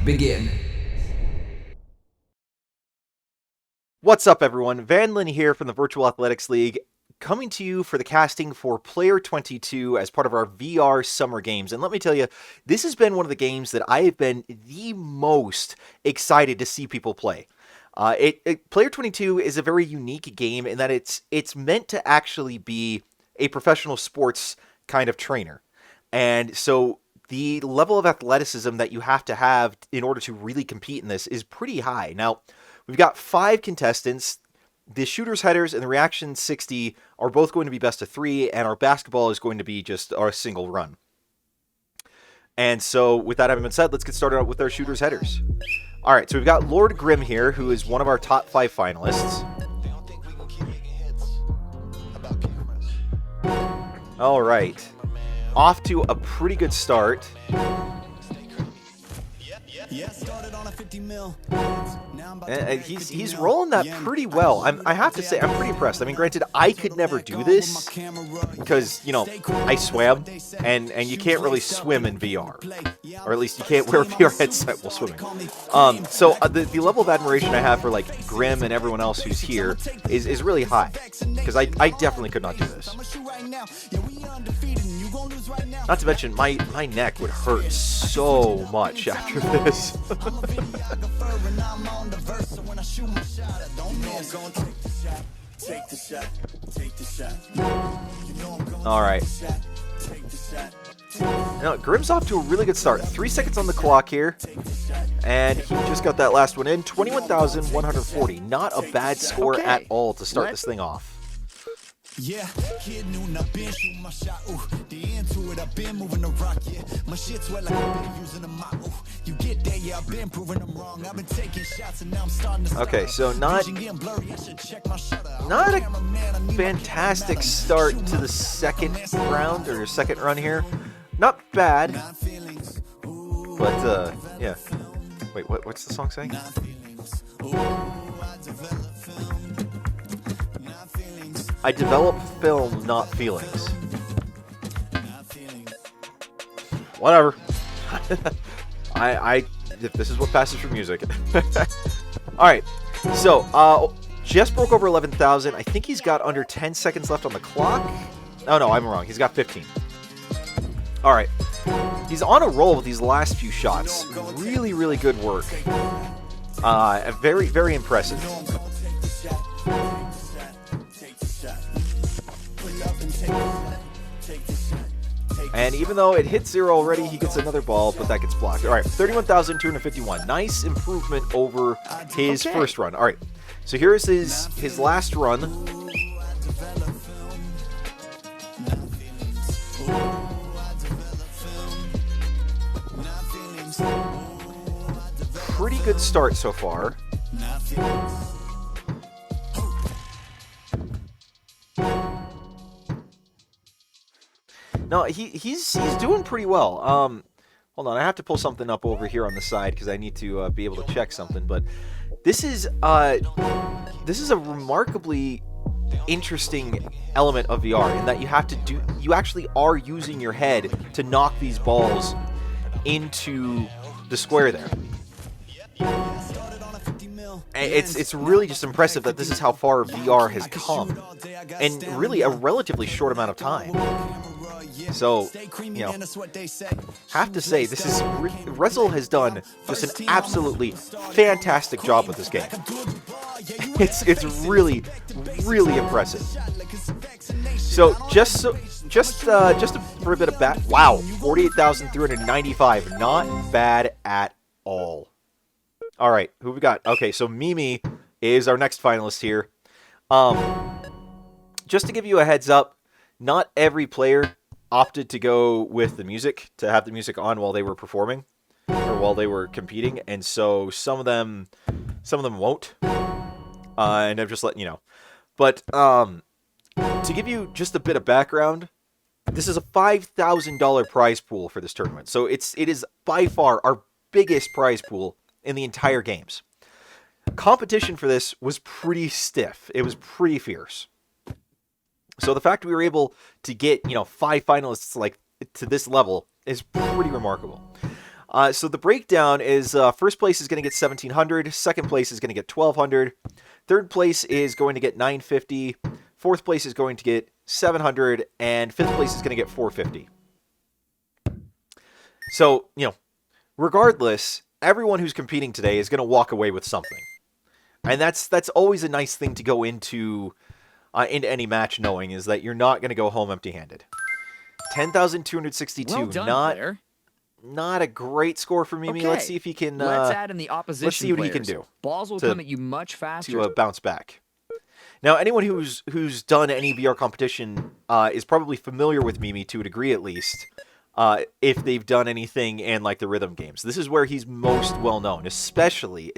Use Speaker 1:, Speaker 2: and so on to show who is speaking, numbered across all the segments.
Speaker 1: begin.
Speaker 2: What's up, everyone? Vanlin here from the Virtual Athletics League, coming to you for the casting for Player 22 as part of our VR Summer Games. And let me tell you, this has been one of the games that I have been the most excited to see people play. Player 22 is a very unique game in that it's meant to actually be a professional sports kind of trainer. And so the level of athleticism that you have to have in order to really compete in this is pretty high. Now, we've got 5 contestants. The shooters, headers, and the reaction 60 are both going to be best of 3, and our basketball is going to be just our single run. And so, with that having been said, let's get started out with our shooters, headers. All right, so we've got Lord Grimm here, who is one of our top 5 finalists. All right, off to a pretty good start. And he's rolling that pretty well. I have to say, I'm pretty impressed. I mean, granted, I could never do this because, you know, I swam, and you can't really swim in VR. Or at least you can't wear a VR headset while swimming. So the level of admiration I have for, like, Grimm and everyone else who's here is really high. Because I definitely could not do this. Not to mention, my neck would hurt so much after this. All right. Now, Grimm's off to a really good start. 3 seconds on the clock here. And he just got that last one in. 21,140. Not a bad score at all to start this thing off. Yeah, kid noon, I've been shooting my shot, ooh, the into it, I've been moving the rock, yeah, my shit's wet like I've been using a mop, ooh, you get there, yeah, I've been proving them wrong, I've been taking shots and now I'm starting to okay, so not a fantastic start to the second round, or second run here, not bad, but, yeah, wait, what's the song saying? I develop film, not feelings. Whatever. If this is what passes for music. Alright, so, just broke over 11,000. I think he's got under 10 seconds left on the clock. Oh, no, I'm wrong. He's got 15. Alright. He's on a roll with these last few shots. Really, really good work. Very, very impressive. And even though it hit 0 already, he gets another ball, but that gets blocked. All right, 31,251. Nice improvement over his first run. All right, so here's his last run. Pretty good start so far. No, he's doing pretty well. Hold on, I have to pull something up over here on the side because I need to be able to check something. But this is a remarkably interesting element of VR in that you actually are using your head to knock these balls into the square there. It's really just impressive that this is how far VR has come in really a relatively short amount of time. So, you know, have to say, Rezel has done just an absolutely fantastic job with this game. It's really, really impressive. So, for a bit of wow, 48,395, not bad at all. All right, who we got? Okay, so Mimi is our next finalist here. Just to give you a heads up, not every player opted to go with the music, to have the music on while they were performing or while they were competing, and so some of them won't. And I'm just letting you know. But to give you just a bit of background, this is a $5,000 prize pool for this tournament. So it is by far our biggest prize pool in the entire games. Competition for this was pretty stiff. It was pretty fierce. So the fact we were able to get, 5 finalists like to this level is pretty remarkable. So the breakdown is first place is going to get 1,700, second place is going to get 1,200, third place is going to get 950, fourth place is going to get 700, and fifth place is going to get 450. So, regardless, everyone who's competing today is going to walk away with something. And that's always a nice thing to go into any match knowing, is that you're not going to go home empty-handed. 10,262.
Speaker 1: Well done, player.
Speaker 2: Not a great score for Mimi.
Speaker 1: Okay.
Speaker 2: Let's see if he can.
Speaker 1: Let's add in the opposition.
Speaker 2: Let's see what
Speaker 1: players.
Speaker 2: he can do.
Speaker 1: Balls will come at you much faster.
Speaker 2: To bounce back. Now, anyone who's done any VR competition is probably familiar with Mimi to a degree, at least. If they've done anything in like the rhythm games, this is where he's most well known, especially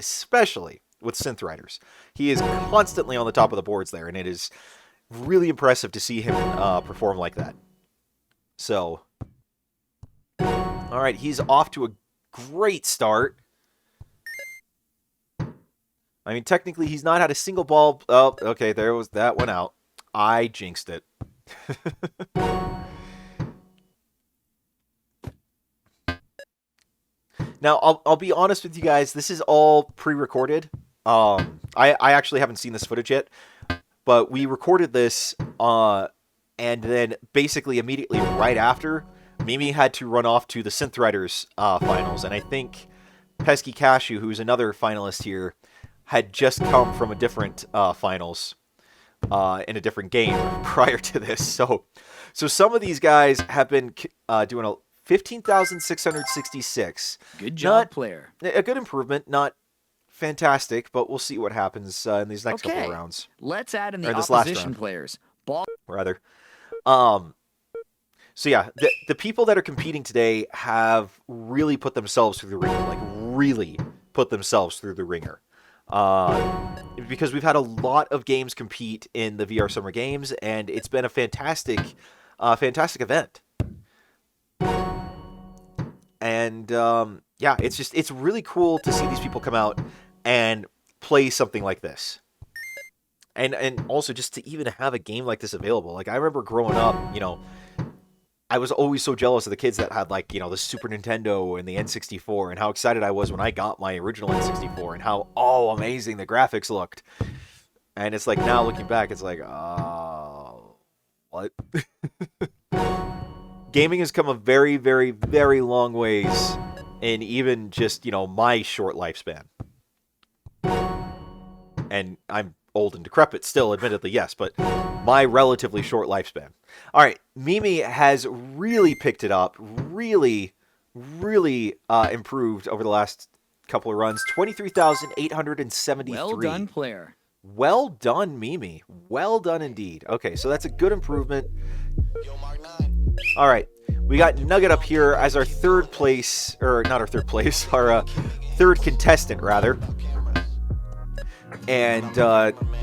Speaker 2: with synth riders. He is constantly on the top of the boards there, and it is really impressive to see him perform like that. So, all right, he's off to a great start. I mean, technically, he's not had a single ball. Oh, okay, that went out. I jinxed it. Now, I'll be honest with you guys. This is all pre-recorded. I actually haven't seen this footage yet, but we recorded this, and then basically immediately right after, Mimi had to run off to the Synth Riders finals, and I think Pesky Cashew, who's another finalist here, had just come from a different finals in a different game prior to this. So some of these guys have been doing a 15,666.
Speaker 1: Good job, player.
Speaker 2: A good improvement, not fantastic, but we'll see what happens in these next couple of rounds.
Speaker 1: Let's add in the opposition players.
Speaker 2: Rather. So yeah, the people that are competing today have really put themselves through the ringer, like really put themselves through the ringer. Because we've had a lot of games compete in the VR Summer Games, and it's been a fantastic event. And yeah, it's really cool to see these people come out and play something like this. And also just to even have a game like this available. Like, I remember growing up, I was always so jealous of the kids that had, like, the Super Nintendo and the N64, and how excited I was when I got my original N64, and how, amazing the graphics looked. And it's like, now looking back, it's like, what? Gaming has come a very, very, very long ways in even just, my short lifespan. And I'm old and decrepit still, admittedly, yes, but my relatively short lifespan. All right, Mimi has really picked it up, really improved over the last couple of runs. 23,873.
Speaker 1: Well done, player.
Speaker 2: Well done, Mimi. Well done indeed. Okay, so that's a good improvement. All right, we got Nugget up here as our third place, or not our third place, our third contestant, rather. And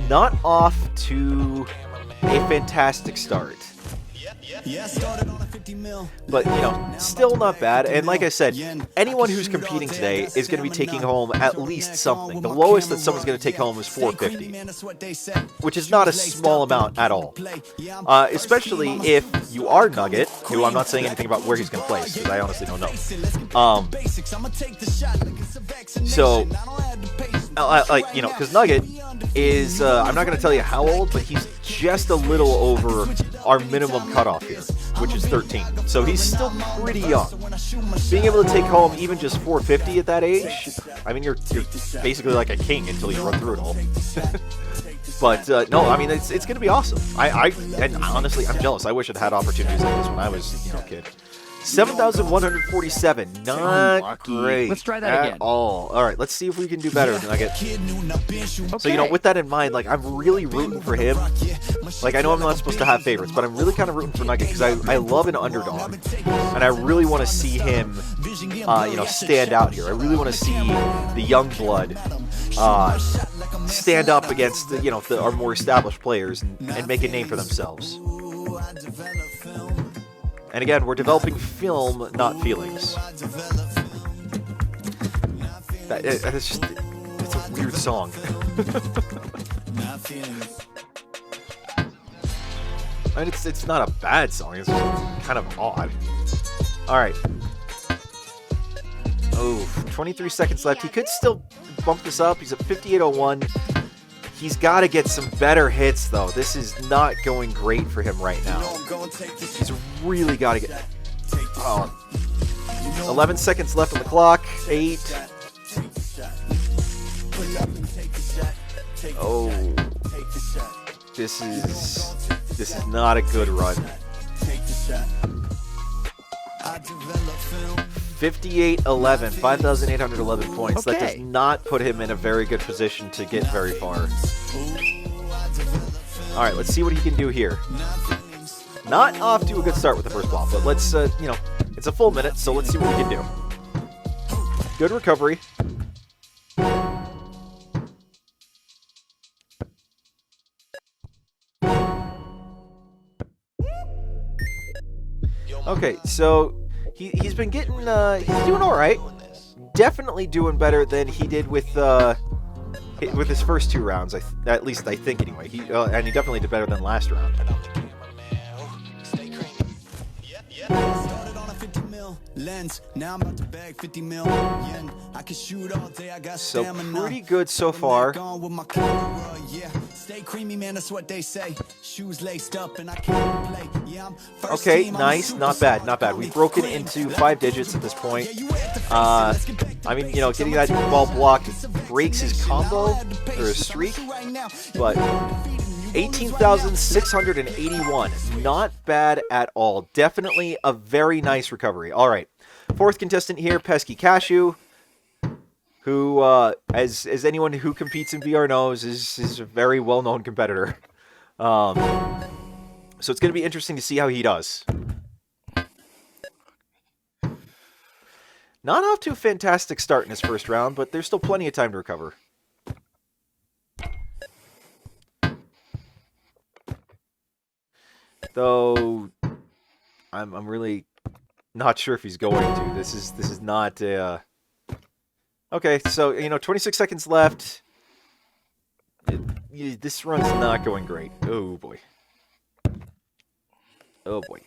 Speaker 2: not off to a fantastic start. But, still not bad. And like I said, anyone who's competing today is going to be taking home at least something. The lowest that someone's going to take home is 450, which is not a small amount at all. Especially if you are Nugget, who I'm not saying anything about where he's going to place, because I honestly don't know. Because Nugget is, I'm not going to tell you how old, but he's just a little over our minimum cutoff here, which is 13. So he's still pretty young. Being able to take home even just 450 at that age, I mean, you're basically like a king until you run through it all. But no, I mean, it's going to be awesome. And honestly, I'm jealous. I wish I'd had opportunities like this when I was, a kid. 7,147. Not great.
Speaker 1: Let's try that again.
Speaker 2: All right, let's see if we can do better than Nugget.
Speaker 1: Okay.
Speaker 2: So, with that in mind, like, I'm really rooting for him. Like, I know I'm not supposed to have favorites, but I'm really kind of rooting for Nugget because I love an underdog. And I really want to see him, stand out here. I really want to see the young blood stand up against, our more established players and make a name for themselves. And again, we're developing film, not feelings. It's a weird song. I mean, it's not a bad song. It's just kind of odd. All right. Oh, 23 seconds left. He could still bump this up. He's at 58.01. He's got to get some better hits, though. This is not going great for him right now. He's really got to get... Oh. 11 seconds left on the clock. 8. Oh. This is not a good run. 58.11, 5,811 points.
Speaker 1: Okay.
Speaker 2: That does not put him in a very good position to get very far. All right, let's see what he can do here. Not off to a good start with the first ball, but let's, you know, it's a full minute, so let's see what we can do. Good recovery. Okay, so he's been getting, he's doing all right. Definitely doing better than he did with his first 2 rounds. At least I think anyway. And he definitely did better than last round. So pretty good so far. Okay, nice, not bad, not bad. We've broken into 5 digits at this point. I mean, you know, getting that ball blocked breaks his combo or his streak, but 18,681, not bad at all. Definitely a very nice recovery. All right, 4th contestant here, Pesky Cashew, who, as anyone who competes in VR knows, is a very well-known competitor. So it's going to be interesting to see how he does. Not off to a fantastic start in his first round, but there's still plenty of time to recover. Though I'm really not sure if he's going to. This is not a... Okay, so, you know, 26 seconds left. This run's not going great. Oh, boy. Oh, boy.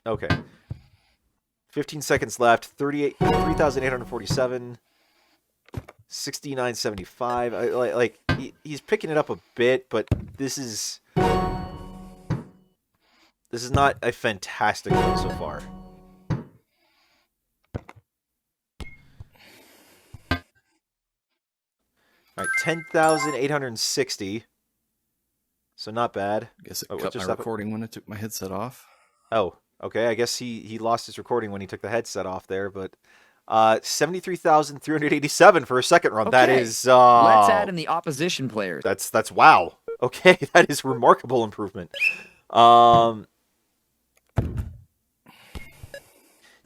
Speaker 2: Okay. 15 seconds left. 3,847. 69.75. Like, he's picking it up a bit, but this is not a fantastic run so far. All right, 10,860. So not bad.
Speaker 3: I guess it cut my recording when I took my headset off.
Speaker 2: Oh, okay. I guess he lost his recording when he took the headset off there, but 73,387 for a second run.
Speaker 1: Okay.
Speaker 2: That is
Speaker 1: Let's add in the opposition players.
Speaker 2: That's wow. Okay, that is remarkable improvement.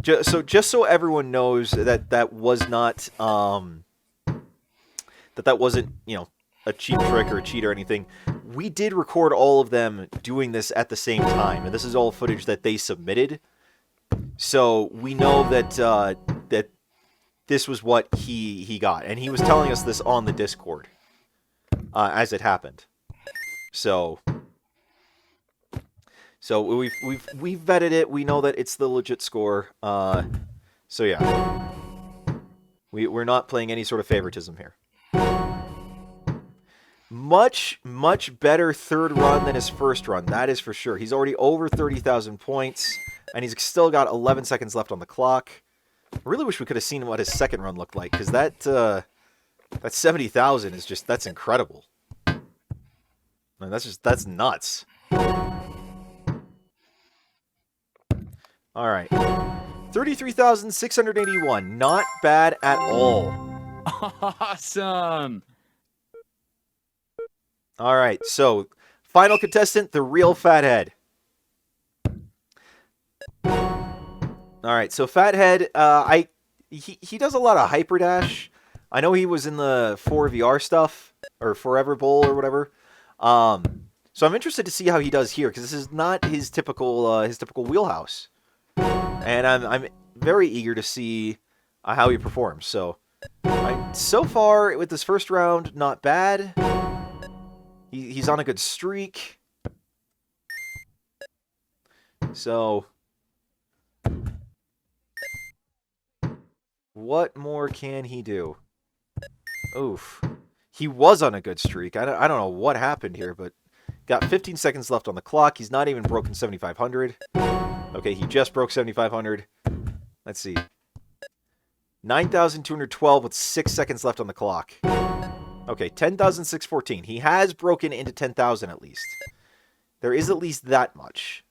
Speaker 2: Just so everyone knows that was not that wasn't, you know, a cheap trick or a cheat or anything. We did record all of them doing this at the same time, and this is all footage that they submitted. So we know that that this was what he got, and he was telling us this on the Discord as it happened. So we've vetted it. We know that it's the legit score. So yeah, we're not playing any sort of favoritism here. Much better third run than his first run. That is for sure. He's already over 30,000 points, and he's still got 11 seconds left on the clock. I really wish we could have seen what his second run looked like, because that 70,000 is just, that's incredible. Man, that's nuts. All right. 33,681. Not bad at all.
Speaker 1: Awesome.
Speaker 2: All right, so final contestant, the real Fathead. All right, so Fathead, he does a lot of hyper dash. I know he was in the 4VR stuff or Forever Bowl or whatever. So I'm interested to see how he does here, because this is not his typical wheelhouse, and I'm very eager to see how he performs. So so far with this first round, not bad. He's on a good streak. So What more can he do? Oof. He was on a good streak. I don't know what happened here, but got 15 seconds left on the clock. He's not even broken 7,500. Okay, he just broke 7,500. Let's see. 9,212 with 6 seconds left on the clock. Okay, 10,614. He has broken into 10,000 at least. There is at least that much.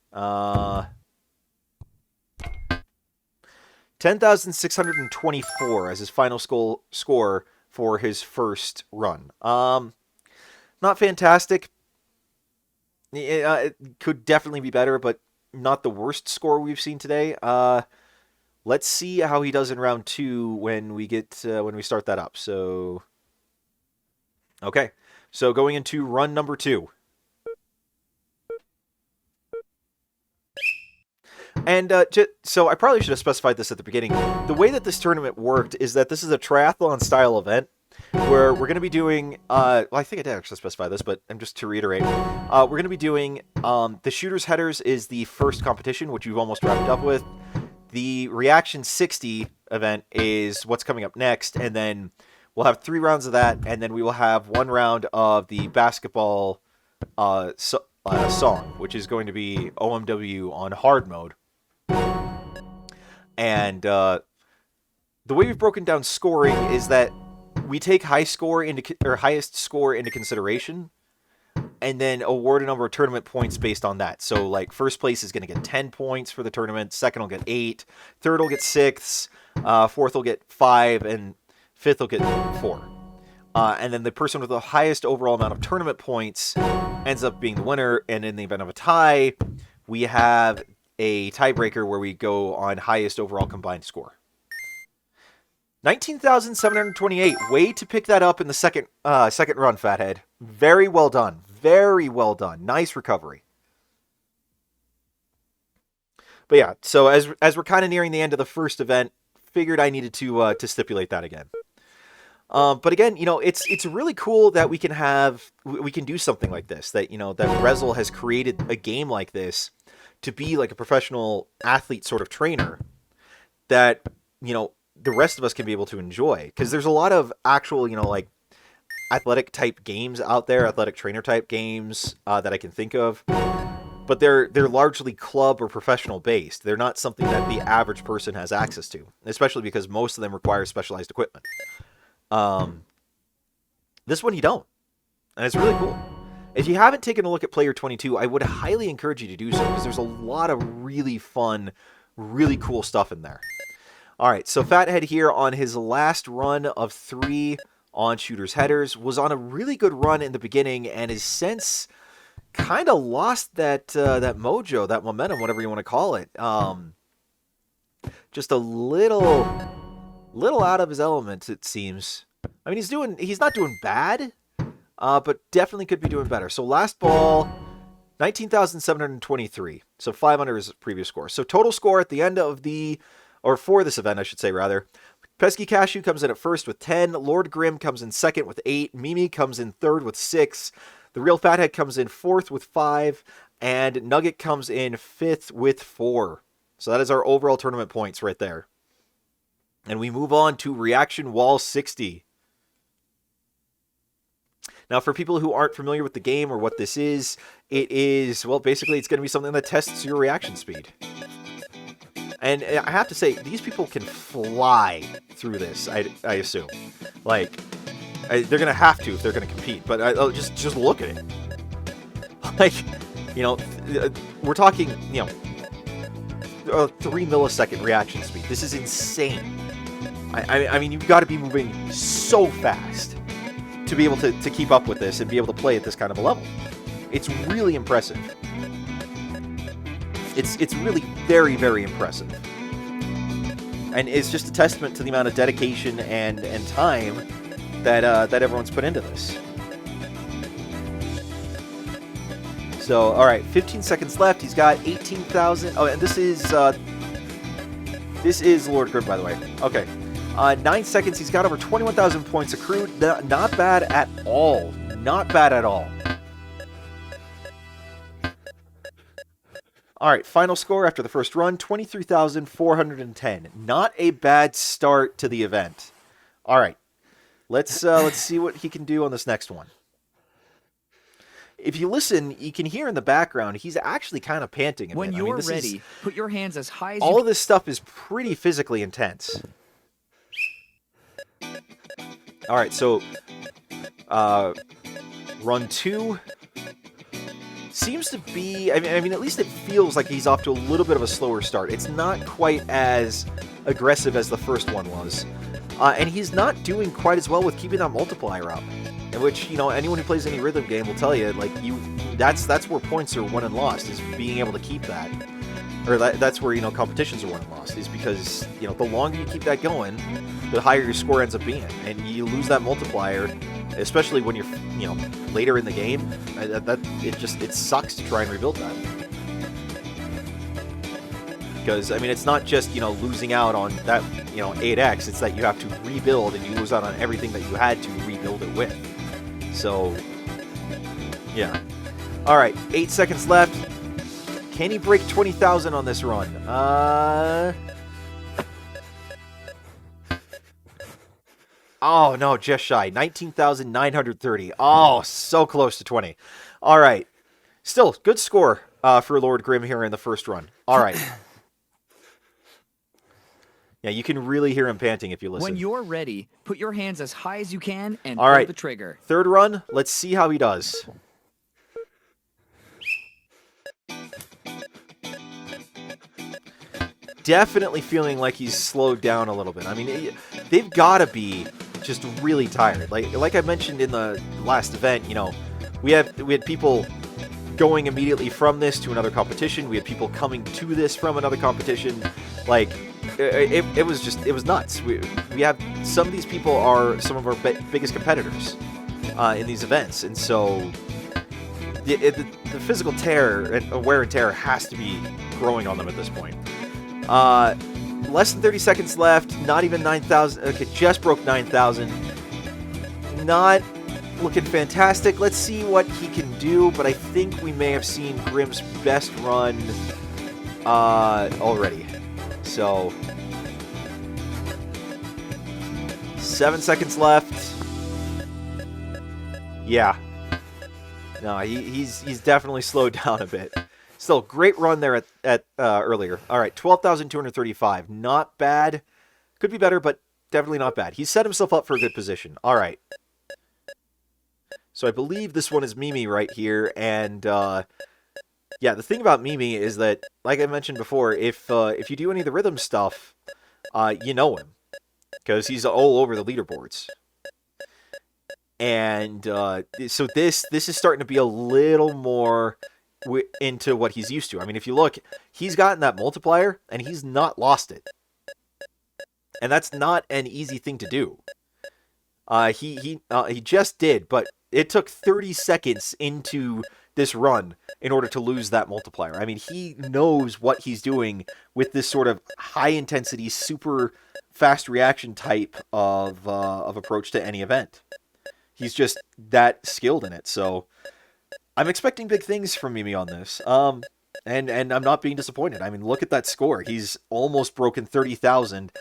Speaker 2: 10,624 as his final score for his first run. Not fantastic. It could definitely be better, but not the worst score we've seen today. Let's see how he does in round 2 when we start that up. So, okay. So going into run number 2. And so I probably should have specified this at the beginning. The way that this tournament worked is that this is a triathlon-style event where we're going to be doing, well, I think I did actually specify this, but just to reiterate, we're going to be doing, the shooters headers is the first competition, which we've almost wrapped up with. The Reaction 60 event is what's coming up next, and then we'll have 3 rounds of that, and then we will have 1 round of the basketball song, which is going to be OMW on hard mode. And the way we've broken down scoring is that we take highest score into consideration, and then award a number of tournament points based on that. So, like, first place is going to get 10 points for the tournament, second will get 8, third will get 6, fourth will get 5, and fifth will get 4. And then the person with the highest overall amount of tournament points ends up being the winner, and in the event of a tie, we have a tiebreaker where we go on highest overall combined score. 19,728. Way to pick that up in the second run, Fathead. Very well done. Very well done. Nice recovery. But yeah, so as we're kind of nearing the end of the first event, figured I needed to stipulate that again. But again, it's really cool that we can do something like this. That that Rezel has created a game like this to be like a professional athlete sort of trainer that the rest of us can be able to enjoy, because there's a lot of actual like athletic type games out there, athletic trainer type games that I can think of, but they're largely club or professional based. They're not something that the average person has access to, especially because most of them require specialized equipment. This one you don't, and it's really cool. If you haven't taken a look at Player 22, I would highly encourage you to do so, because there's a lot of really fun, really cool stuff in there. All right, so Fathead here on his last run of 3 on shooters headers was on a really good run in the beginning, and has since kind of lost that that mojo, that momentum, whatever you want to call it. Just a little out of his element, it seems. I mean, he's not doing bad, but definitely could be doing better. So last ball, 19,723. So 5 under his previous score. So total score at the end of for this event, I should say, rather. Pesky Cashew comes in at first with 10. Lord Grim comes in second with 8. Mimi comes in third with 6. The Real Fathead comes in fourth with 5. And Nugget comes in fifth with 4. So that is our overall tournament points right there. And we move on to Reaction Wall 60. Now, for people who aren't familiar with the game or what this is, it is, well, basically it's going to be something that tests your reaction speed. And I have to say, these people can fly through this, I assume. Like, they're going to have to if they're going to compete. But just look at it. Like, we're talking, 3 millisecond reaction speed. This is insane. I mean, you've got to be moving so fast to be able to keep up with this and be able to play at this kind of a level. It's really impressive. It's really very, very impressive. And it's just a testament to the amount of dedication and time that everyone's put into this. So, all right, 15 seconds left. He's got 18,000. Oh, and this is Lord Grim, by the way. Okay. 9 seconds. He's got over 21,000 points accrued. Not bad at all. Not bad at all. All right, final score after the first run, 23,410. Not a bad start to the event. All right, let's see what he can do on this next one. If you listen, you can hear in the background, he's actually kind of panting a bit.
Speaker 1: When you're ready, put your hands as high as
Speaker 2: all of this stuff is pretty physically intense. All right, so run 2 seems to be, I mean, at least it feels like he's off to a little bit of a slower start. It's not quite as aggressive as the first one was. And he's not doing quite as well with keeping that multiplier up. In which, you know, anyone who plays any rhythm game will tell you, like, that's where points are won and lost, is being able to keep that. Or that's where, you know, competitions are won and lost, is because, you know, the longer you keep that going, the higher your score ends up being. And you lose that multiplier, especially when you're, you know, later in the game. It sucks to try and rebuild that. Because, I mean, it's not just, you know, losing out on that, you know, 8x. It's that you have to rebuild, and you lose out on everything that you had to rebuild it with. So, yeah. All right, 8 seconds left. Can he break 20,000 on this run? Oh, no, just shy. 19,930. Oh, so close to 20. All right. Still, good score for Lord Grimm here in the first run. All right. Yeah, you can really hear him panting if you listen.
Speaker 1: When you're ready, put your hands as high as you can and
Speaker 2: All
Speaker 1: pull
Speaker 2: right.
Speaker 1: the trigger.
Speaker 2: Third run, let's see how he does. Definitely feeling like he's slowed down a little bit. I mean, they've got to be just really tired. Like I mentioned in the last event, you know, we had people going immediately from this to another competition. We had people coming to this from another competition. Like, it was nuts. We have, some of these people are some of our biggest competitors in these events, and so the physical tear and wear and tear has to be growing on them at this point. Less than 30 seconds left. Not even 9,000. Okay, just broke 9,000. Not looking fantastic. Let's see what he can do, but I think we may have seen Grimm's best run already. So, 7 seconds left. Yeah. No, he's definitely slowed down a bit. Still, great run there at earlier. All right, 12,235. Not bad. Could be better, but definitely not bad. He's set himself up for a good position. All right. So I believe this one is Mimi right here, and yeah, the thing about Mimi is that, like I mentioned before, if you do any of the rhythm stuff, you know him, because he's all over the leaderboards. And so this is starting to be a little more into what he's used to. I mean, if you look, he's gotten that multiplier, and he's not lost it. And that's not an easy thing to do. He just did, but it took 30 seconds into this run in order to lose that multiplier. I mean, he knows what he's doing with this sort of high-intensity, super fast reaction type of approach to any event. He's just that skilled in it, so I'm expecting big things from Mimi on this. And I'm not being disappointed. I mean, look at that score. He's almost broken 30,000.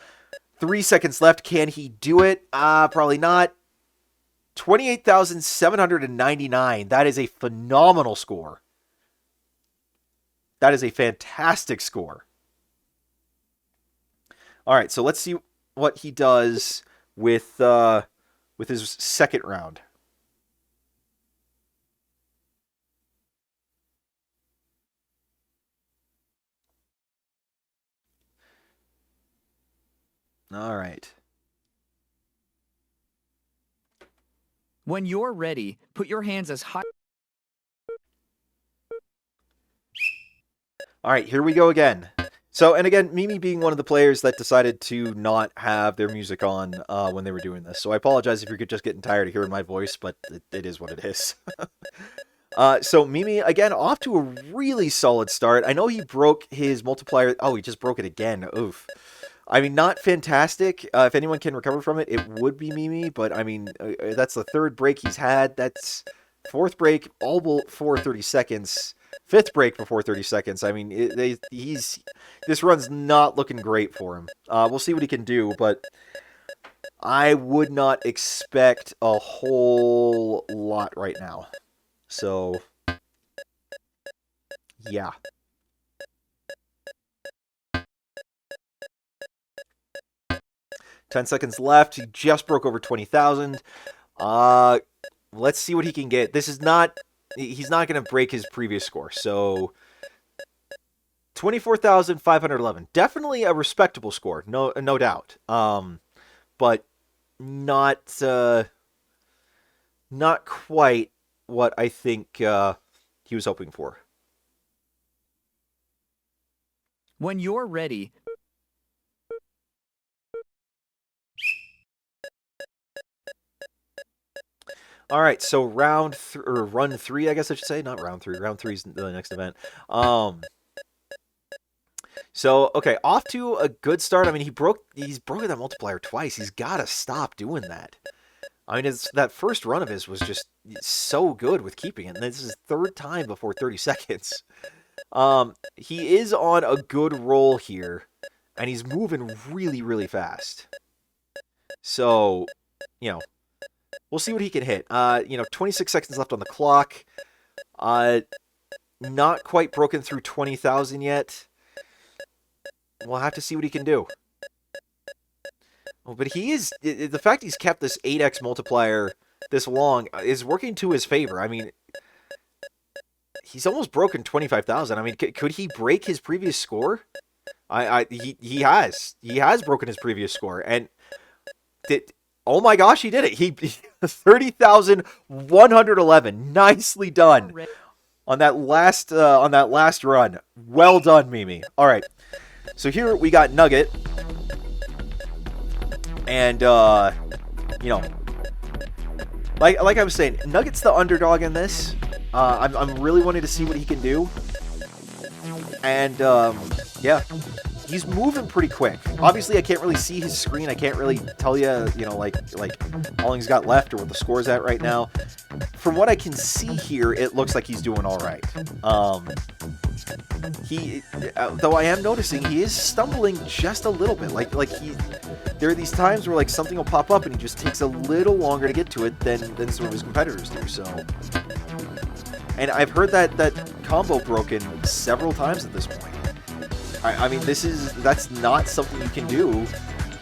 Speaker 2: 3 seconds left. Can he do it? Probably not. 28,799. That is a phenomenal score. That is a fantastic score. All right, so let's see what he does with his second round. All right.
Speaker 1: When you're ready, put your hands as high.
Speaker 2: All right, here we go again. So, and again, Mimi being one of the players that decided to not have their music on when they were doing this. So I apologize if you're just getting tired of hearing my voice, but it is what it is. So Mimi, again, off to a really solid start. I know he broke his multiplier. Oh, he just broke it again. Oof. I mean, not fantastic. If anyone can recover from it, it would be Mimi. But, I mean, that's the third break he's had. That's fourth break, all for 30 seconds. Fifth break before 30 seconds. I mean, this run's not looking great for him. We'll see what he can do, but I would not expect a whole lot right now. So, yeah. $10 seconds left. He just broke over 20,000. Let's see what he can get. This is not... He's not going to break his previous score. So, 24,511. Definitely a respectable score. No doubt. But not quite what I think he was hoping for.
Speaker 1: When you're ready...
Speaker 2: All right, so run 3, I guess I should say, not round 3. Round 3 is the next event. So okay, off to a good start. I mean, he's broken that multiplier twice. He's got to stop doing that. I mean, that first run of his was just so good with keeping it. And this is his third time before 30 seconds. He is on a good roll here, and he's moving really, really fast. So, you know, we'll see what he can hit. 26 seconds left on the clock. Not quite broken through 20,000 yet. We'll have to see what he can do. Oh, but the fact he's kept this 8x multiplier this long is working to his favor. I mean, he's almost broken 25,000. I mean, could he break his previous score? He has broken his previous score, and oh my gosh, he did it. He 30,111. Nicely done on that last run. Well done, Mimi. All right. So here we got Nugget. And like I was saying, Nugget's the underdog in this. I'm really wanting to see what he can do. And yeah. He's moving pretty quick. Obviously, I can't really see his screen. I can't really tell you, like how long he's got left or what the score's at right now. From what I can see here, it looks like he's doing all right. Though I am noticing he is stumbling just a little bit. There are these times where something will pop up and he just takes a little longer to get to it than some of his competitors do. So, and I've heard that combo broken several times at this point. I mean, that's not something you can do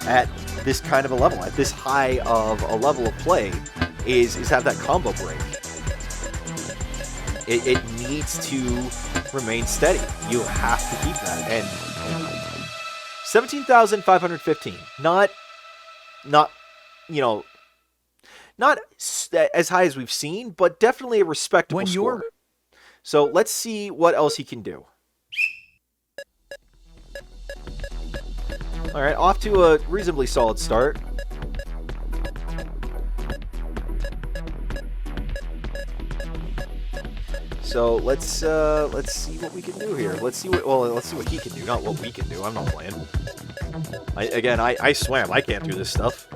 Speaker 2: at this kind of a level, at this high of a level of play, is have that combo break. It needs to remain steady. You have to keep that. And 17,515, not as high as we've seen, but definitely a respectable score. So let's see what else he can do. All right, off to a reasonably solid start. So let's see what we can do here. Let's see what he can do, not what we can do. I'm not playing. I swam. I can't do this stuff.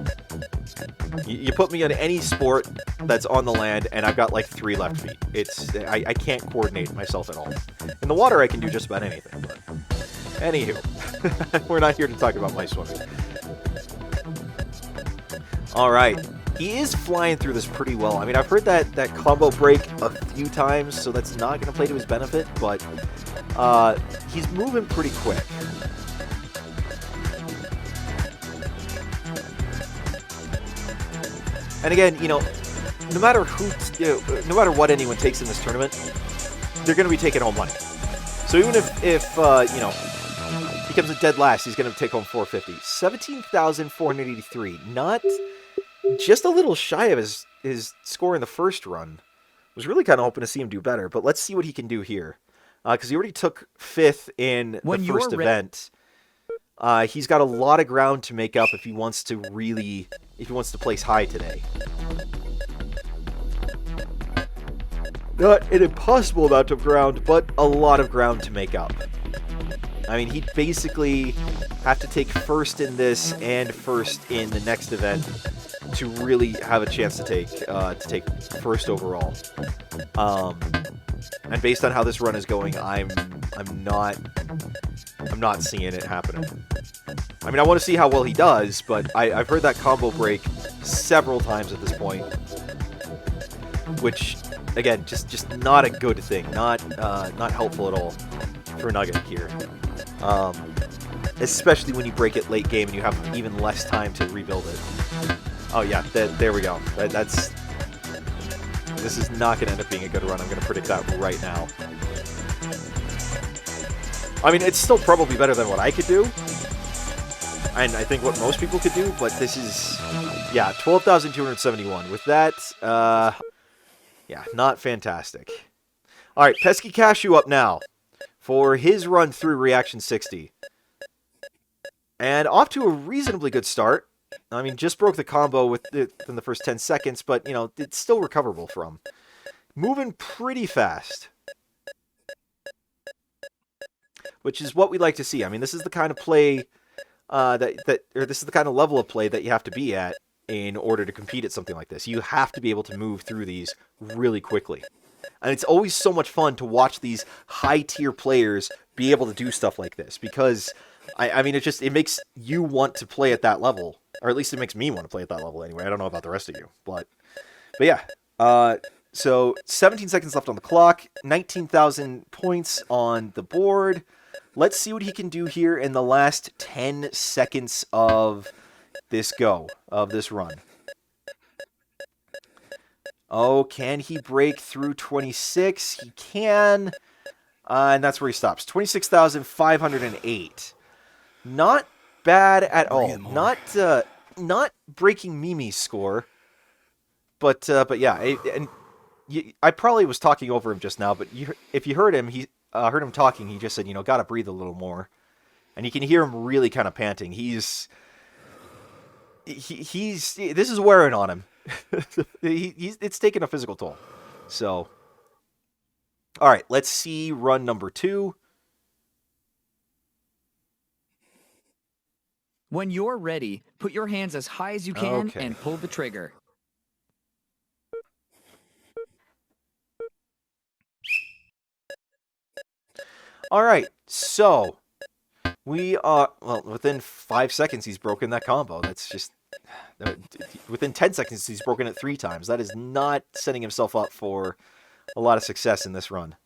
Speaker 2: You put me in any sport that's on the land, and I've got 3 left feet. I can't coordinate myself at all. In the water, I can do just about anything. But anywho, we're not here to talk about my swimming. All right. He is flying through this pretty well. I mean, I've heard that combo break a few times, so that's not going to play to his benefit, but he's moving pretty quick. And again, no matter what anyone takes in this tournament, they're going to be taking home money. So even if he comes in dead last, he's going to take home 450. 17,483. Not just a little shy of his score in the first run. Was really kind of hoping to see him do better, but let's see what he can do here. Because he already took 5th in the first event. He's got a lot of ground to make up if he wants to place high today. Not an impossible amount of ground, but a lot of ground to make up. I mean, he'd basically have to take 1st in this and 1st in the next event to really have a chance to take 1st overall. And based on how this run is going, I'm not seeing it happening. I mean, I want to see how well he does, but I've heard that combo break several times at this point, which, again, just not a good thing, not helpful at all for Nugget here. Especially when you break it late game and you have even less time to rebuild it. Oh yeah, there we go. This is not going to end up being a good run. I'm going to predict that right now. I mean, it's still probably better than what I could do, and I think what most people could do, but this is, yeah, 12,271. With that, yeah, not fantastic. All right, Pesky Cashew up now for his run through Reaction 60. And off to a reasonably good start. I mean, just broke the combo within the first 10 seconds, but, you know, it's still recoverable from. Moving pretty fast. Which is what we like to see. I mean, this is the kind of play or this is the kind of level of play that you have to be at in order to compete at something like this. You have to be able to move through these really quickly. And it's always so much fun to watch these high-tier players be able to do stuff like this, because I mean, it makes you want to play at that level, or at least it makes me want to play at that level anyway. I don't know about the rest of you, but yeah. So 17 seconds left on the clock, 19,000 points on the board. Let's see what he can do here in the last 10 seconds of this run. Oh, can he break through 26? He can. And that's where he stops. 26,508. Not bad at all. Not breaking Mimi's score. But yeah, I probably was talking over him just now, but if you heard him, heard him talking, he just said, you know, gotta breathe a little more. And you can hear him really kind of panting. This is wearing on him. It's taking a physical toll. So, all right, let's see run number 2.
Speaker 1: When you're ready, put your hands as high as you can and pull the trigger.
Speaker 2: All right, so we are, well, within 5 seconds he's broken that combo. That's just, within 10 seconds he's broken it 3 times. That is not setting himself up for a lot of success in this run.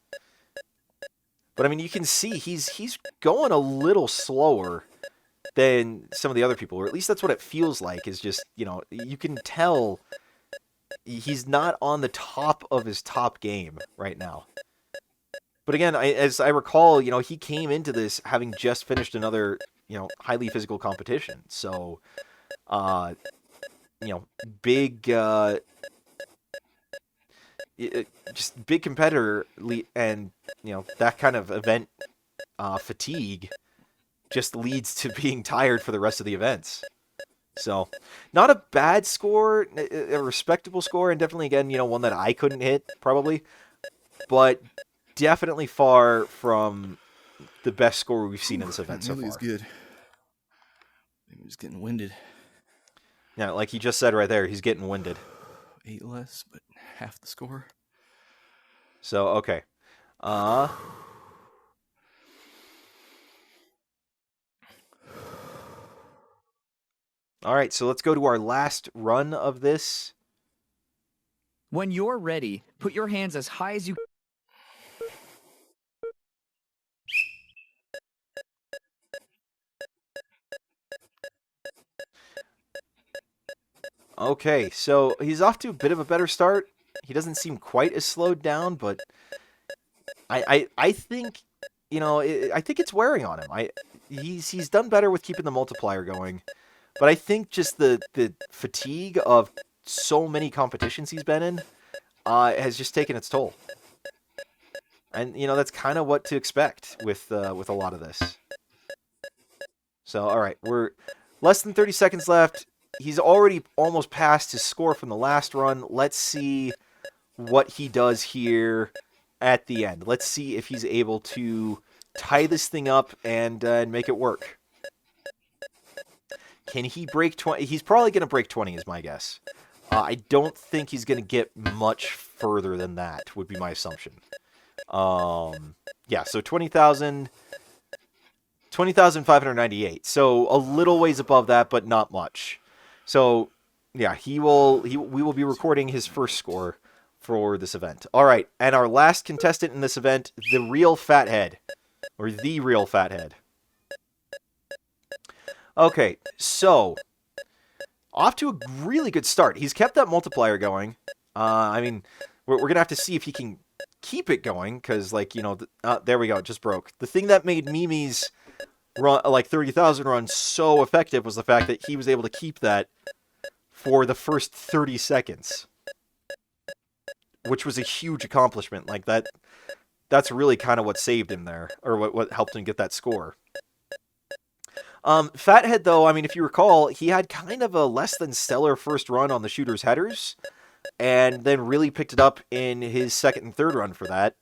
Speaker 2: But I mean, you can see he's going a little slower than some of the other people, or at least that's what it feels like, is just, you know, you can tell he's not on the top of his top game right now. But again, as I recall, you know, he came into this having just finished another, you know, highly physical competition. So, you know, just big competitor, and, you know, that kind of event fatigue just leads to being tired for the rest of the events. So, not a bad score, a respectable score, and definitely, again, you know, one that I couldn't hit, probably. But definitely far from the best score we've seen in this event so far.
Speaker 3: He's good. Maybe he's getting winded.
Speaker 2: Yeah, like he just said right there, he's getting winded.
Speaker 3: 8 less, but half the score.
Speaker 2: So, okay. All right, so let's go to our last run of this.
Speaker 1: When you're ready, put your hands as high as you can.
Speaker 2: Okay, so he's off to a bit of a better start. He doesn't seem quite as slowed down, but I think, you know, I think it's wearing on him. He's done better with keeping the multiplier going, but I think just the fatigue of so many competitions he's been in has just taken its toll. And, you know, that's kind of what to expect with a lot of this. So, all right, we're less than 30 seconds left. He's already almost passed his score from the last run. Let's see what he does here at the end. Let's see if he's able to tie this thing up and make it work. Can he break 20? He's probably going to break 20 is my guess. I don't think he's going to get much further than that, would be my assumption. Yeah, so 20,598. So a little ways above that, but not much. So yeah, we will be recording his first score for this event. All right, and our last contestant in this event, the real fathead, or the real fathead. Okay, so off to a really good start. He's kept that multiplier going. I mean, we're gonna have to see if he can keep it going, because, like, you know, there we go, it just broke. The thing that made Mimi's run, like 30,000 run, so effective was the fact that he was able to keep that for the first 30 seconds, which was a huge accomplishment. Like, that's really kind of what saved him there, or what helped him get that score. Fathead, though, I mean, if you recall, he had kind of a less than stellar first run on the shooter's headers, and then really picked it up in his second and third run for that.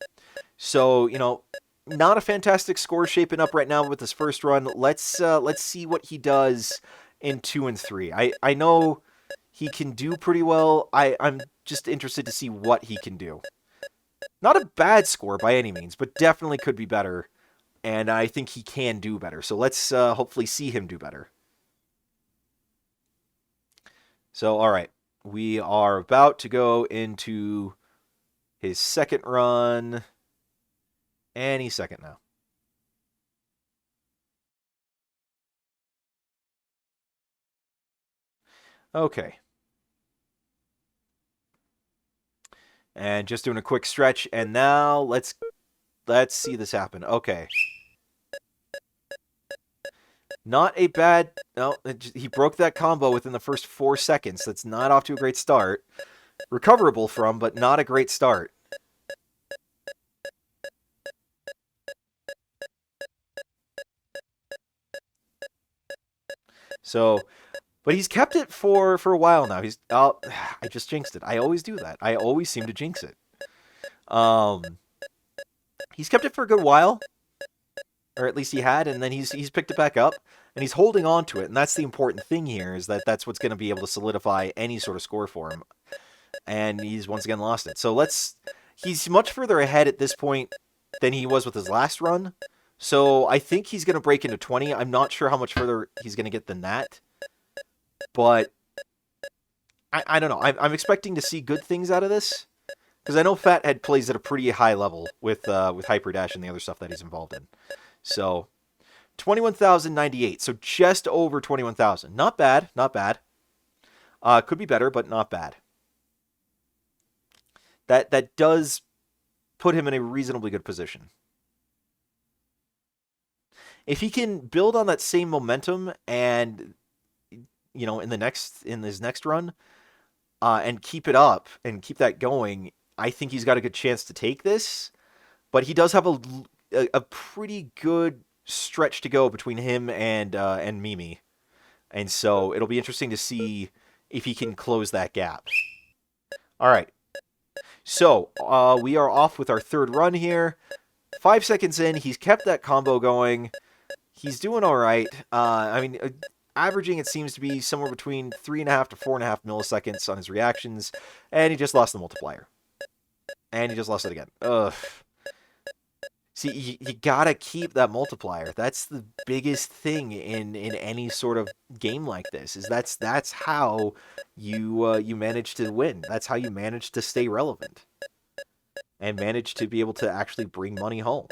Speaker 2: So, you know, not a fantastic score shaping up right now with his first run. Let's see what he does in 2 and 3. I know he can do pretty well. I'm just interested to see what he can do. Not a bad score by any means, but definitely could be better. And I think he can do better. So let's hopefully see him do better. So, all right. We are about to go into his second run any second now. Okay. And just doing a quick stretch, and now let's see this happen. Okay. Not a bad... No, he broke that combo within the first 4 seconds. That's not off to a great start. Recoverable from, but not a great start. So, but he's kept it for a while now. I just jinxed it. I always do that. I always seem to jinx it. He's kept it for a good while, or at least he had, and then he's picked it back up, and he's holding on to it. And that's the important thing here, is that that's what's going to be able to solidify any sort of score for him. And he's once again lost it. So he's much further ahead at this point than he was with his last run. So I think he's going to break into 20. I'm not sure how much further he's going to get than that. But I don't know. I'm expecting to see good things out of this, because I know Fathead plays at a pretty high level with Hyper Dash and the other stuff that he's involved in. So 21,098. So just over 21,000. Not bad. Not bad. Could be better, but not bad. That does put him in a reasonably good position. If he can build on that same momentum and, you know, in his next run, and keep it up and keep that going, I think he's got a good chance to take this. But he does have a pretty good stretch to go between him and Mimi, and so it'll be interesting to see if he can close that gap. All right. So we are off with our third run here. 5 seconds in, he's kept that combo going. He's doing all right. I mean, averaging, it seems to be somewhere between 3.5 to 4.5 milliseconds on his reactions, and he just lost the multiplier. And he just lost it again. Ugh. See, you gotta keep that multiplier. That's the biggest thing in any sort of game like this. Is that's how you manage to win. That's how you manage to stay relevant and manage to be able to actually bring money home.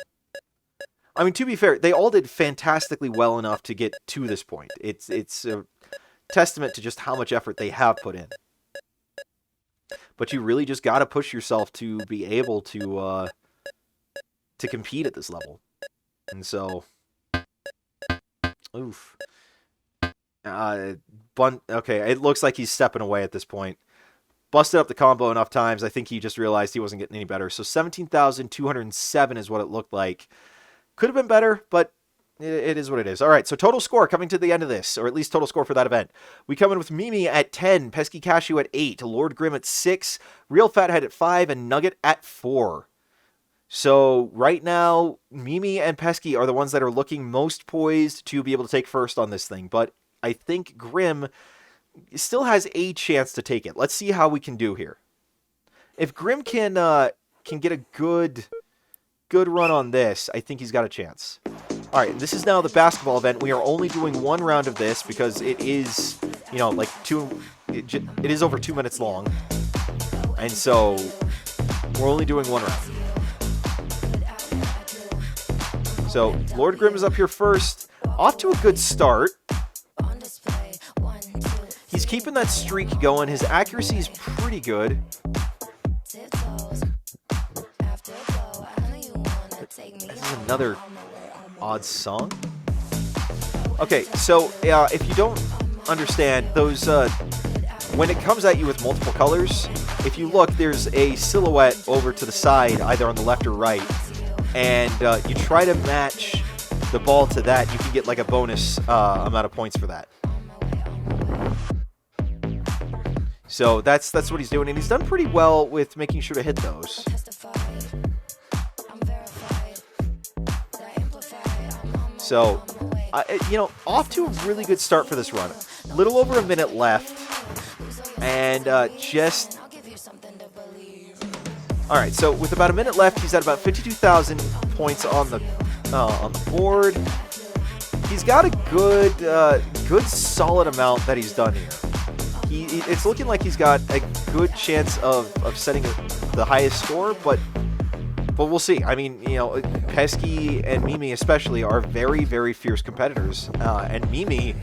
Speaker 2: I mean, to be fair, they all did fantastically well enough to get to this point. It's a testament to just how much effort they have put in. But you really just gotta push yourself to be able to compete at this level. And so, oof. Okay, it looks like he's stepping away at this point. Busted up the combo enough times. I think he just realized he wasn't getting any better. So 17,207 is what it looked like. Could have been better, but it is what it is. All right, so total score coming to the end of this, or at least total score for that event. We come in with Mimi at 10, Pesky Cashew at 8, Lord Grim at 6, Real Fathead at 5, and Nugget at 4. So right now, Mimi and Pesky are the ones that are looking most poised to be able to take first on this thing. But I think Grim still has a chance to take it. Let's see how we can do here. If Grim can get a good good run on this, I think he's got a chance. All right, this is now the basketball event. We are only doing one round of this because it is, you know, like it is over 2 minutes long. And so we're only doing one round. So Lord Grimm is up here first. Off to a good start. He's keeping that streak going. His accuracy is pretty good. This is another odd song. Okay, so if you don't understand, those when it comes at you with multiple colors, if you look, there's a silhouette over to the side, either on the left or right, and you try to match the ball to that, you can get like a bonus amount of points for that. So that's what he's doing, and he's done pretty well with making sure to hit those. So, you know, off to a really good start for this run. Little over a minute left, and just... All right, so with about a minute left, he's at about 52,000 points on the board. He's got a good solid amount that he's done here. It's looking like he's got a good chance of setting the highest score, but we'll see. I mean, you know, Pesky and Mimi especially are very, very fierce competitors, and Mimi,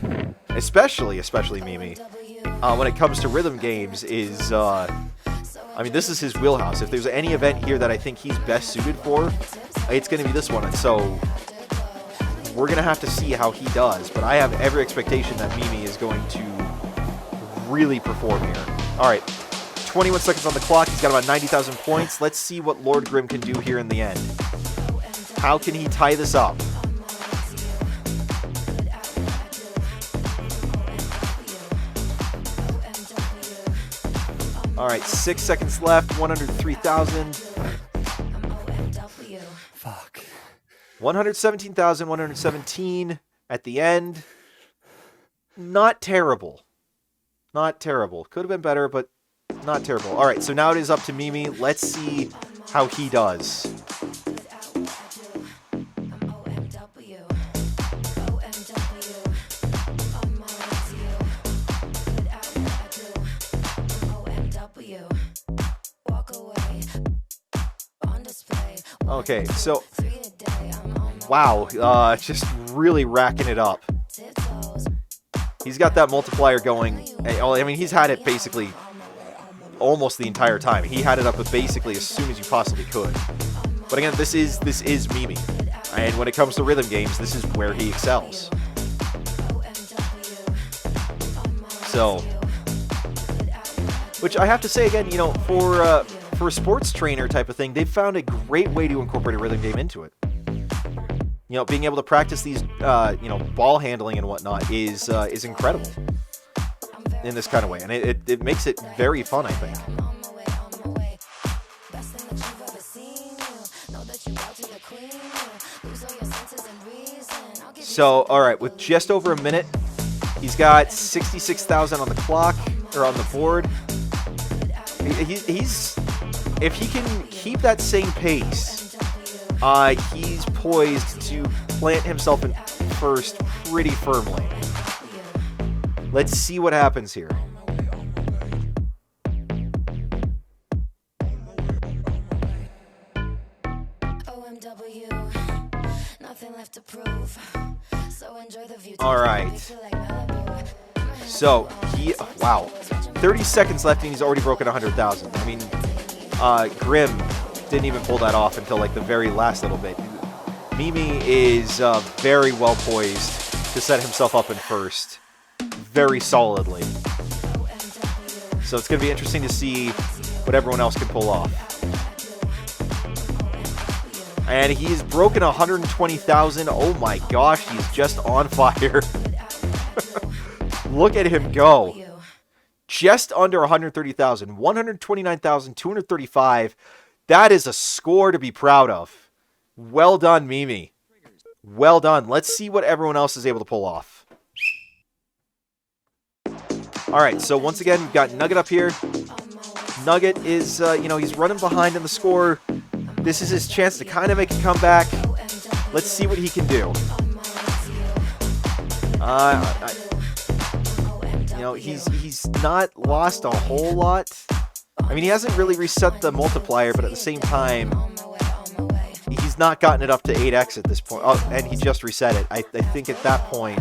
Speaker 2: especially Mimi, when it comes to rhythm games, is I mean, this is his wheelhouse. If there's any event here that I think he's best suited for, it's going to be this one, and so we're going to have to see how he does. But I have every expectation that Mimi is going to really perform here. All right, 21 seconds on the clock. He's got about 90,000 points. Let's see what Lord Grimm can do here in the end. How can he tie this up? All right, 6 seconds left, 103,000.
Speaker 3: Fuck.
Speaker 2: 117,000, 117 at the end. Not terrible. Not terrible. Could have been better, but not terrible. All right, so now it is up to Mimi. Let's see how he does. Okay, so wow, just really racking it up. He's got that multiplier going. I mean, he's had it basically almost the entire time. He had it up basically as soon as you possibly could. But again, this is Mimi, and when it comes to rhythm games, this is where he excels. So, which I have to say again, you know, for a sports trainer type of thing, they've found a great way to incorporate a rhythm game into it. You know, being able to practice these, you know, ball handling and whatnot is incredible in this kind of way, and it makes it very fun, I think. So, all right, with just over a minute, he's got 66,000 on the clock, or on the board. He's if he can keep that same pace, he's poised to plant himself in first pretty firmly. Let's see what happens here. All right. So wow, 30 seconds left and he's already broken 100,000. I mean, Grimm didn't even pull that off until like the very last little bit. Mimi is very well poised to set himself up in first, very solidly. So it's going to be interesting to see what everyone else can pull off. And he's broken 120,000. Oh my gosh, he's just on fire. Look at him go. Just under 130,000. 129,235. That is a score to be proud of. Well done, Mimi. Well done. Let's see what everyone else is able to pull off. All right, so once again, we've got Nugget up here. Nugget is, you know, he's running behind in the score. This is his chance to kind of make a comeback. Let's see what he can do. You know, he's not lost a whole lot. I mean, he hasn't really reset the multiplier, but at the same time, he's not gotten it up to 8x at this point. Oh, and he just reset it. I think at that point,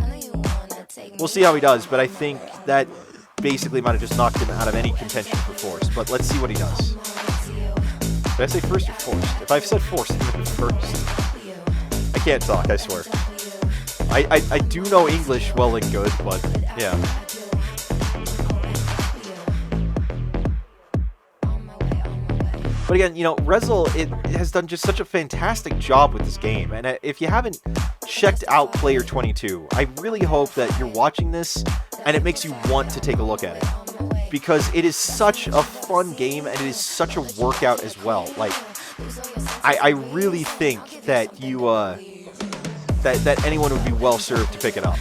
Speaker 2: we'll see how he does, but I think that basically might have just knocked him out of any contention for force. But let's see what he does. Did I say first or forced? If I've said forced, I meant first. I can't talk, I swear. I do know English well and good, but yeah. But again, you know, Rezel has done just such a fantastic job with this game. And if you haven't checked out Player 22, I really hope that you're watching this and it makes you want to take a look at it. Because it is such a fun game and it is such a workout as well. Like, I really think that you, that anyone would be well served to pick it up.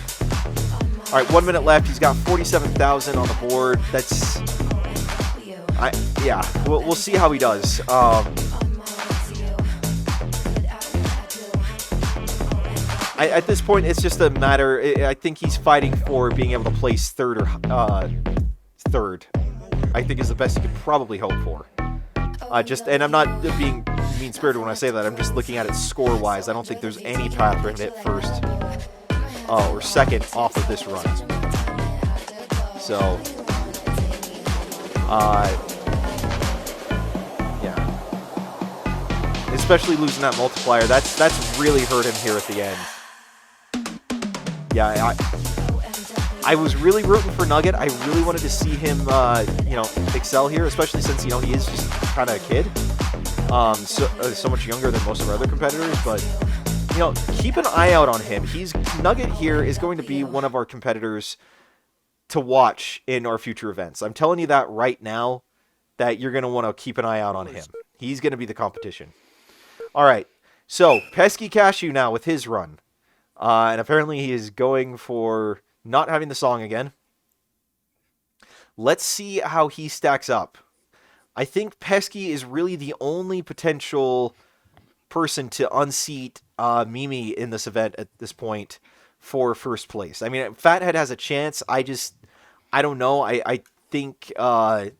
Speaker 2: All right, 1 minute left. He's got 47,000 on the board. That's... yeah, we'll see how he does. At this point, it's just a matter. I think he's fighting for being able to place third or third. I think is the best you could probably hope for. And I'm not being mean-spirited when I say that. I'm just looking at it score-wise. I don't think there's any path for him to hit first or second off of this run. So, yeah. Especially losing that multiplier. That's really hurt him here at the end. Yeah, I was really rooting for Nugget. I really wanted to see him, you know, excel here, especially since, you know, he is just kind of a kid. So much younger than most of our other competitors, but, you know, keep an eye out on him. Nugget here is going to be one of our competitors to watch in our future events. I'm telling you that right now, that you're going to want to keep an eye out on him. He's going to be the competition. All right, so Pesky Cashew now with his run. And apparently he is going for not having the song again. Let's see how he stacks up. I think Pesky is really the only potential person to unseat Mimi in this event at this point for first place. I mean, Fathead has a chance. I don't know. I think the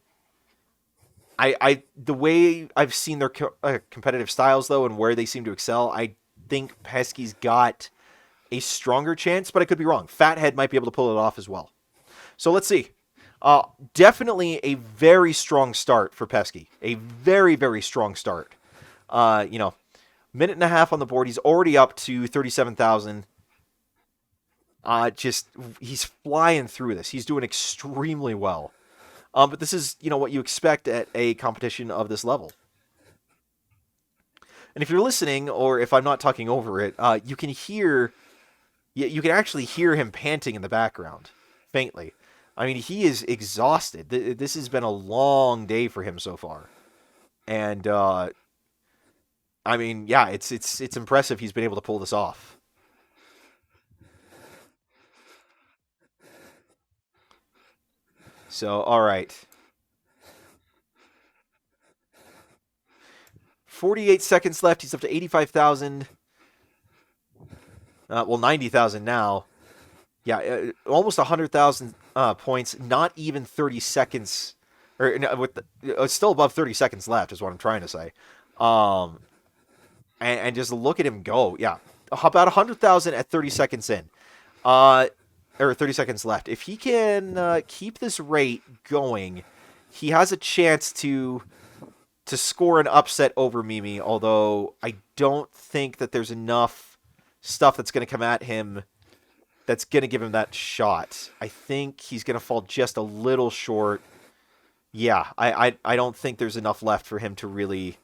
Speaker 2: way I've seen their competitive styles though, and where they seem to excel, I think Pesky's got a stronger chance, but I could be wrong. Fathead might be able to pull it off as well. So let's see. Definitely a very strong start for Pesky. A very, very strong start. You know, minute and a half on the board. He's already up to 37,000. He's flying through this. He's doing extremely well. But this is, you know, what you expect at a competition of this level. And if you're listening, or if I'm not talking over it, you can actually hear him panting in the background, faintly. I mean, he is exhausted. This has been a long day for him so far. And, I mean, yeah, it's impressive he's been able to pull this off. So, all right. 48 seconds left. He's up to 85,000. Well, 90,000 now. Yeah, almost 100,000 points. Not even 30 seconds. Or it's still above 30 seconds left is what I'm trying to say. And just look at him go. Yeah, about 100,000 at 30 seconds in. Or 30 seconds left. If he can keep this rate going, he has a chance to score an upset over Mimi, although I don't think that there's enough stuff that's going to come at him that's going to give him that shot. I think he's going to fall just a little short. Yeah, I don't think there's enough left for him to really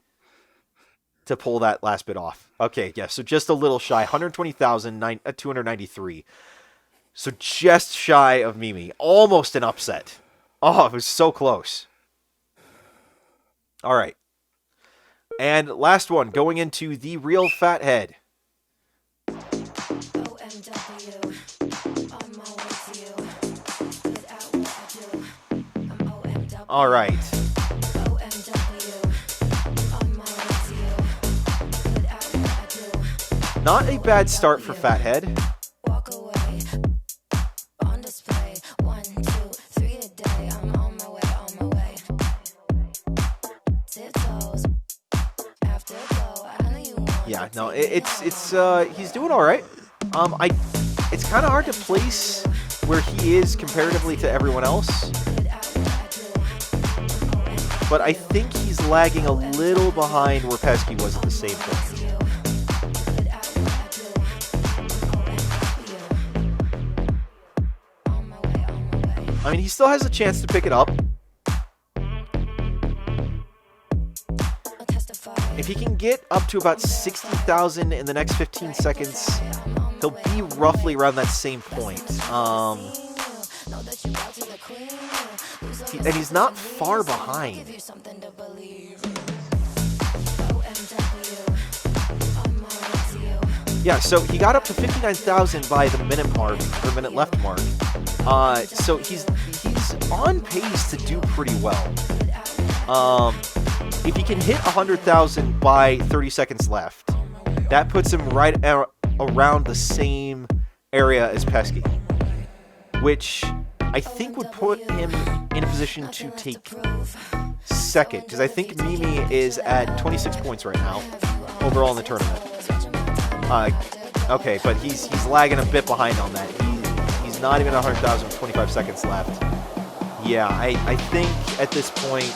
Speaker 2: to pull that last bit off. Okay, yeah, so just a little shy. 120,293. So just shy of Mimi. Almost an upset. Oh, it was so close. All right. And last one, going into the real Fathead. All right. Not a bad start for Fathead.
Speaker 4: Walk away. On display. 1, 2, 3 a day. I'm on my way, on my way. Tiptoes. Afterglow. I know you want
Speaker 2: Yeah, no, he's doing all right. It's kind of hard to place where he is comparatively to everyone else, but I think he's lagging a little behind where Pesky was at the same point. I mean, he still has a chance to pick it up. If he can get up to about 60,000 in the next 15 seconds, he'll be roughly around that same point. And he's not far behind. Yeah, so he got up to 59,000 by the minute mark, or minute left mark. So he's on pace to do pretty well. If he can hit 100,000 by 30 seconds left, that puts him right around the same area as Pesky, which I think would put him in a position to take second, because I think Mimi is at 26 points right now overall in the tournament. Okay, but he's lagging a bit behind on that. He's not even 100,000 with 25 seconds left. Yeah, I think at this point,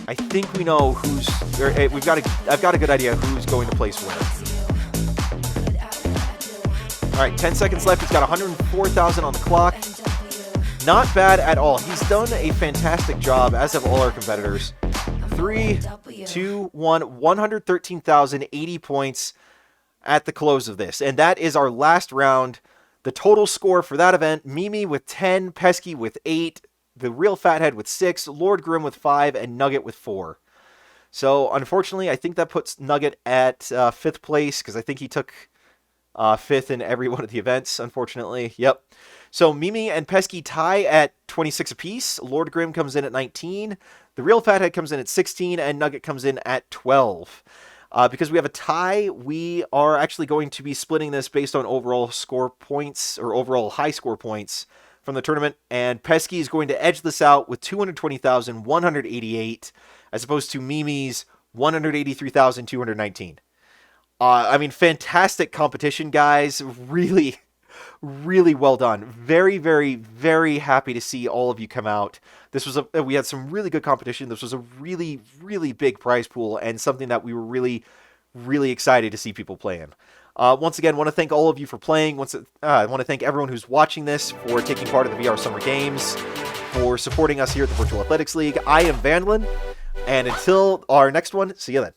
Speaker 2: I think we know who's. I've got a good idea who's going to place where. All right, 10 seconds left. He's got 104,000 on the clock. Not bad at all. He's done a fantastic job, as have all our competitors. 3, 2, 1, 113,080 points at the close of this. And that is our last round. The total score for that event, Mimi with 10, Pesky with 8, the Real Fathead with 6, Lord Grim with 5, and Nugget with 4. So, unfortunately, I think that puts Nugget at 5th place, because I think he took 5th in every one of the events, unfortunately. Yep. So, Mimi and Pesky tie at 26 apiece. Lord Grim comes in at 19. The Real Fathead comes in at 16, and Nugget comes in at 12. Because we have a tie, we are actually going to be splitting this based on overall score points, or overall high score points from the tournament, and Pesky is going to edge this out with 220,188, as opposed to Mimi's 183,219. I mean, fantastic competition, guys. Really, really well done. Very, very, very happy to see all of you come out. We had some really good competition. This was a really, really big prize pool, and something that we were really, really excited to see people playing. Once again, want to thank all of you for playing. I want to thank everyone who's watching this for taking part in the VR Summer Games, for supporting us here at the Virtual Athletics League. I am Vandalin, and until our next one, see you then.